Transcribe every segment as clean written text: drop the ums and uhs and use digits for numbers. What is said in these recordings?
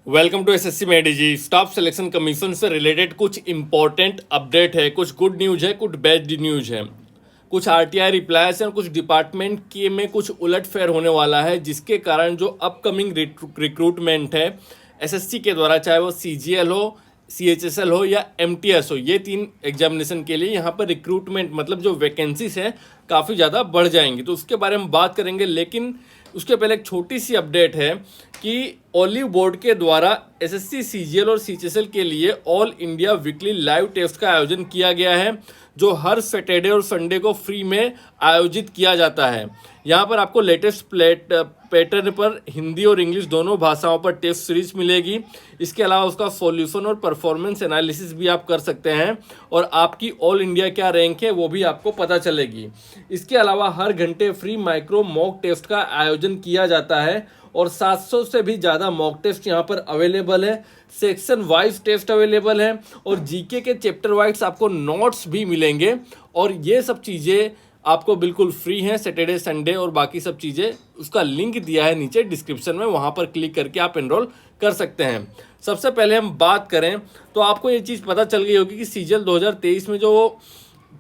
Welcome to SSC मेडिजी। Staff selection commission से related कुछ इंपॉर्टेंट अपडेट है, कुछ गुड न्यूज़ है, कुछ बैड न्यूज़ है, कुछ आरटीआई रिप्लाईज हैं, कुछ डिपार्टमेंट के में कुछ उलटफेर होने वाला है, जिसके कारण जो अपकमिंग रिक्रूटमेंट है एसएससी के द्वारा, चाहे वो सीजीएल हो, सीएचएसएल हो या एमटीएस हो, ये तीन एग्जामिनेशन के लिए यहाँ पर रिक्रूटमेंट मतलब जो वैकेंसीज हैं काफ़ी ज़्यादा बढ़ जाएंगी। तो उसके बारे में बात करेंगे, लेकिन उसके पहले एक छोटी सी अपडेट है कि ओलिव बोर्ड के द्वारा एसएससी सीजीएल और सीएचएसएल के लिए All India weekly live test का आयोजन किया गया है, जो हर सैटरडे और संडे को फ्री में आयोजित किया जाता है। यहाँ पर आपको लेटेस्ट पैटर्न पर हिंदी और इंग्लिश दोनों भाषाओं पर टेस्ट सीरीज मिलेगी। इसके अलावा उसका सॉल्यूशन और परफॉर्मेंस एनालिसिस भी आप कर सकते हैं और आपकी ऑल इंडिया क्या रैंक है वो भी आपको पता चलेगी। इसके अलावा हर घंटे फ्री माइक्रो मॉक टेस्ट का आयोजन किया जाता है और 700 से भी ज़्यादा मॉक टेस्ट यहाँ पर अवेलेबल है। सेक्शन वाइज टेस्ट अवेलेबल है और जीके के चैप्टर वाइज आपको नोट्स भी मिलेंगे और ये सब चीज़ें आपको बिल्कुल फ्री हैं। सैटरडे संडे और बाकी सब चीज़ें, उसका लिंक दिया है नीचे डिस्क्रिप्शन में, वहाँ पर क्लिक करके आप एनरोल कर सकते हैं। सबसे पहले हम बात करें तो आपको ये चीज़ पता चल गई होगी कि सीजीएल 2023 में जो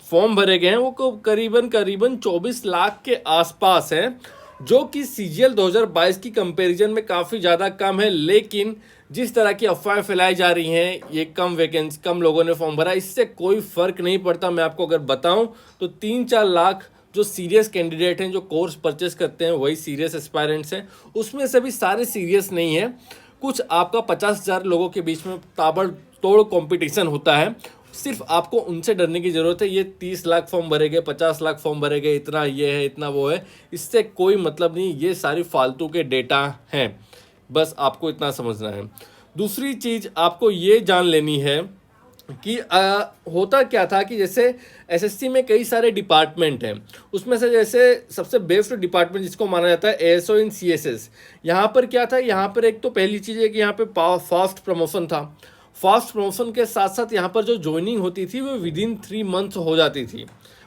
फॉर्म भरे गए हैं वो करीबन 24 लाख के आसपास हैं, जो कि सीजीएल 2022 की कंपैरिजन में काफ़ी ज़्यादा कम है। लेकिन जिस तरह की अफवाहें फैलाई जा रही हैं, ये कम लोगों ने फॉर्म भरा, इससे कोई फ़र्क नहीं पड़ता। मैं आपको अगर बताऊं तो 3-4 लाख जो सीरियस कैंडिडेट हैं, जो कोर्स परचेस करते हैं, वही सीरियस एस्पायरेंट्स हैं। उसमें से भी सारे सीरियस नहीं है, कुछ आपका 50,000 लोगों के बीच में ताबड़तोड़ कॉम्पिटिशन होता है। सिर्फ आपको उनसे डरने की ज़रूरत है। ये 30 लाख फॉर्म भरे गए, 50 लाख फॉर्म भरे गए, इतना ये है, इतना वो है, इससे कोई मतलब नहीं। ये सारी फालतू के डेटा हैं, बस आपको इतना समझना है। दूसरी चीज़ आपको ये जान लेनी है कि होता क्या था कि जैसे एसएससी में कई सारे डिपार्टमेंट हैं, उसमें से जैसे सबसे बेस्ट डिपार्टमेंट जिसको माना जाता है एएसओ इन सीएसएस। यहाँ पर क्या था, यहाँ पर एक तो पहली चीज़ है कि यहाँ पे फास्ट प्रमोशन था। फास्ट प्रमोशन के साथ साथ यहाँ पर जो ज्वाइनिंग होती थी वो विदिन 3 मंथ्स हो जाती थी।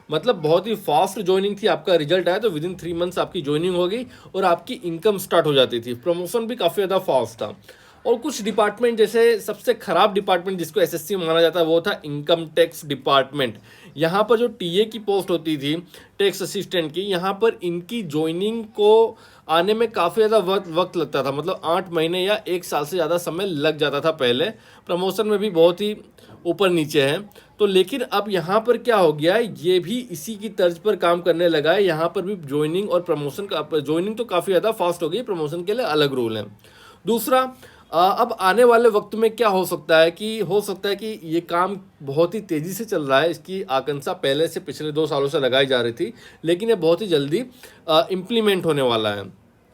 मतलब बहुत ही फास्ट ज्वाइनिंग थी। आपका रिजल्ट आया तो विदिन 3 मंथ्स आपकी ज्वाइनिंग हो गई और आपकी इनकम स्टार्ट हो जाती थी। प्रमोशन भी काफ़ी ज़्यादा फास्ट था। और कुछ डिपार्टमेंट, जैसे सबसे ख़राब डिपार्टमेंट जिसको एसएससी में माना जाता है, वो था इनकम टैक्स डिपार्टमेंट। यहाँ पर जो टीए की पोस्ट होती थी, टैक्स असिस्टेंट की, यहाँ पर इनकी ज्वाइनिंग को आने में काफ़ी ज़्यादा वक्त लगता था। मतलब 8 महीने या 1 साल से ज़्यादा समय लग जाता था पहले। प्रमोशन में भी बहुत ही ऊपर नीचे है। तो लेकिन अब यहाँ पर क्या हो गया है, ये भी इसी की तर्ज पर काम करने लगा है। यहाँ पर भी ज्वाइनिंग और प्रमोशन का, ज्वाइनिंग तो काफ़ी ज़्यादा फास्ट हो गई, प्रमोशन के लिए अलग रूल है। दूसरा, अब आने वाले वक्त में क्या हो सकता है कि ये काम बहुत ही तेज़ी से चल रहा है। इसकी आकांक्षा पहले से पिछले 2 सालों से लगाई जा रही थी, लेकिन ये बहुत ही जल्दी इम्प्लीमेंट होने वाला है।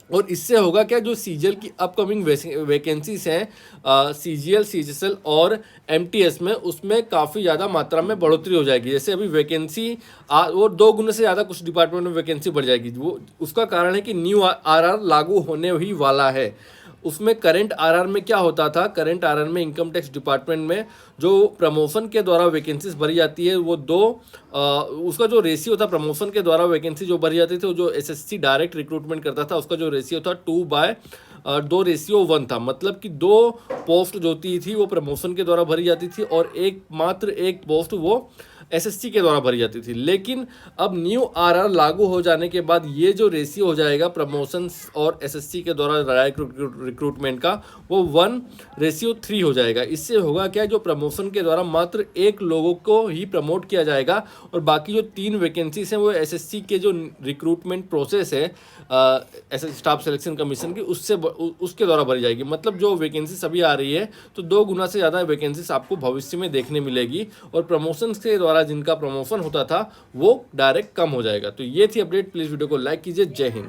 और इससे होगा क्या, जो सीजीएल की अपकमिंग वैकेंसीज हैं सीजीएल, सीएचएसएल और एमटीएस में, उसमें काफ़ी ज़्यादा मात्रा में बढ़ोतरी हो जाएगी। जैसे अभी वैकेंसी वो 2 गुने से ज़्यादा कुछ डिपार्टमेंट में वैकेंसी बढ़ जाएगी। वो उसका कारण है कि न्यू आरआर लागू होने ही वाला है। उसमें करंट आरआर में क्या होता था, करंट आरआर में इनकम टैक्स डिपार्टमेंट में जो प्रमोशन के द्वारा वैकेंसीज भरी जाती है, वो उसका जो रेशियो था, प्रमोशन के द्वारा वैकेंसी जो भरी जाती थी, जो एसएससी डायरेक्ट रिक्रूटमेंट करता था, उसका जो रेशियो था 2:1 था। मतलब कि 2 पोस्ट जो थी वो प्रमोशन के द्वारा भरी जाती थी और मात्र एक पोस्ट वो एसएससी के द्वारा भरी जाती थी। लेकिन अब न्यू आरआर लागू हो जाने के बाद ये जो रेशियो हो जाएगा प्रमोशन और एसएससी के द्वारा डायरेक्ट रिक्रूटमेंट का, वो 1:3 हो जाएगा। इससे होगा क्या, जो प्रमोशन के द्वारा मात्र 1 लोगों को ही प्रमोट किया जाएगा और बाकी जो 3 वैकेंसीज हैं वो एसएससी के जो रिक्रूटमेंट प्रोसेस है स्टाफ सिलेक्शन कमीशन की, उसके द्वारा भरी जाएगी। मतलब जो वैकेंसीज अभी आ रही है तो 2 गुना से ज़्यादा वैकेंसीज आपको भविष्य में देखने मिलेगी और प्रमोशन के द्वारा जिनका प्रमोशन होता था वो डायरेक्ट कम हो जाएगा। तो ये थी अपडेट। प्लीज़ वीडियो को लाइक कीजिए। जय हिंद।